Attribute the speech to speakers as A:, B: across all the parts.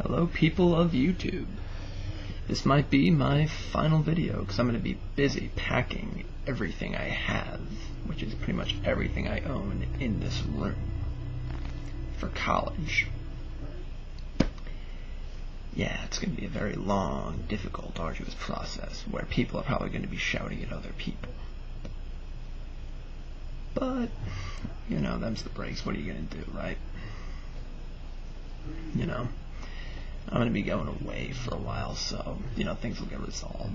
A: Hello people of YouTube. This might be my final video because I'm going to be busy packing everything I have, which is pretty much everything I own in this room, for college. Yeah, it's going to be a very long, difficult, arduous process where people are probably going to be shouting at other people. But, you know, them's the breaks. What are you going to do, right? You know, I'm going to be going away for a while, so, you know, things will get resolved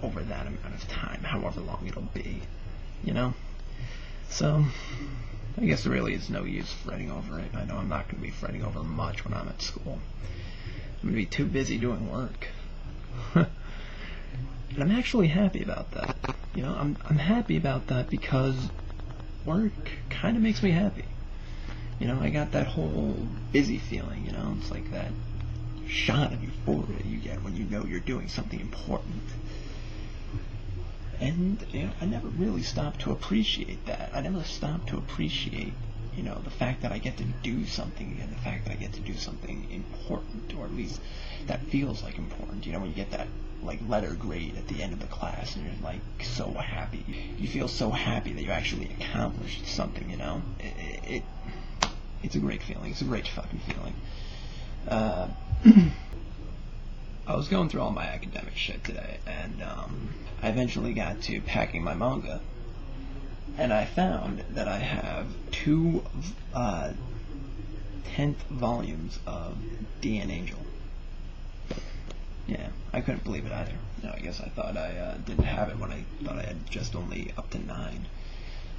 A: over that amount of time, however long it'll be, you know? So, I guess there really is no use fretting over it. I know I'm not going to be fretting over much when I'm at school. I'm going to be too busy doing work. And I'm actually happy about that. You know, I'm happy about that because work kind of makes me happy. You know, I got that whole busy feeling, you know? It's like that shot of euphoria you get when you know you're doing something important. And, you know, I never really stopped to appreciate that. I never stopped to appreciate, you know, the fact that I get to do something and the fact that I get to do something important, or at least that feels like important. You know, when you get that, like, letter grade at the end of the class and you're, like, so happy. You feel so happy that you actually accomplished something, you know? It's a great feeling. It's a great fucking feeling. I was going through all my academic shit today, and I eventually got to packing my manga, and I found that I have two 10th volumes of D and Angel. Yeah, I couldn't believe it either. You know, I guess I thought I didn't have it when I thought I had just only up to 9.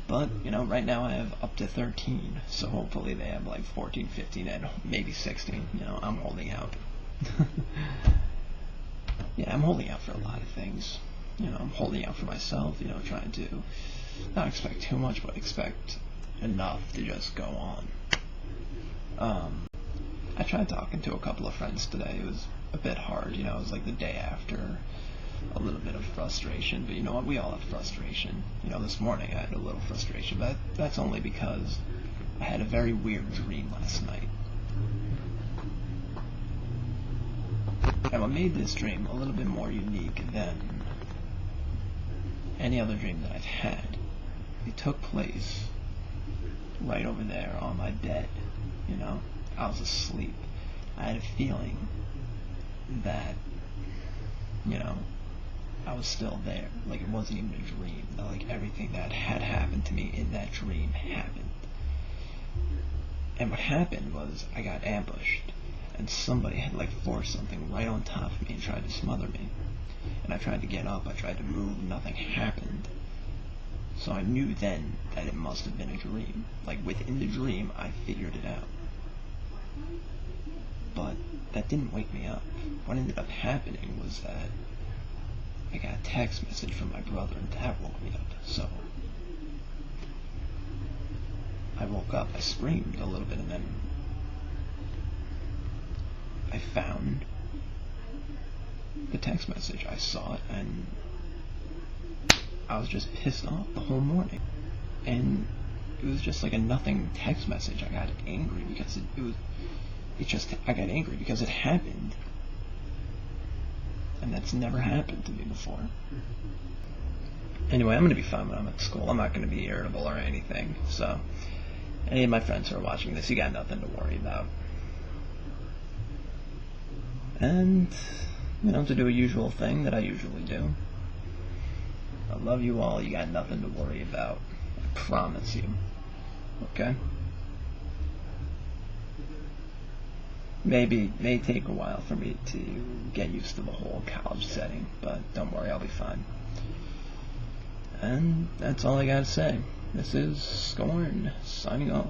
A: But, you know, right now I have up to 13, so hopefully they have like 14, 15, and maybe 16. You know, I'm holding out. Yeah, I'm holding out for a lot of things. You know, I'm holding out for myself, you know, trying to not expect too much, but expect enough to just go on. I tried talking to a couple of friends today. It was a bit hard, you know, it was like the day after. A little bit of frustration, but you know what, we all have frustration. You know, this morning I had a little frustration, but that's only because I had a very weird dream last night. And what made this dream a little bit more unique than any other dream that I've had, it took place right over there on my bed. You know, I was asleep. I had a feeling that, you know, I was still there, like it wasn't even a dream, that like everything that had happened to me in that dream happened. And what happened was I got ambushed, and somebody had like forced something right on top of me and tried to smother me. And I tried to get up, I tried to move, nothing happened. So I knew then that it must have been a dream. Like within the dream, I figured it out. But that didn't wake me up. What ended up happening was that I got a text message from my brother, and that woke me up. So I woke up, I screamed a little bit, and then I found the text message. I saw it, and I was just pissed off the whole morning. And it was just like a nothing text message. I got angry because I got angry because it happened. And that's never happened to me before. Anyway, I'm going to be fine when I'm at school. I'm not going to be irritable or anything. So, any of my friends who are watching this, you got nothing to worry about. And, you know, to do a usual thing that I usually do. I love you all. You got nothing to worry about. I promise you. Okay? May take a while for me to get used to the whole college setting, but don't worry, I'll be fine. And that's all I gotta say. This is Scorn, signing off.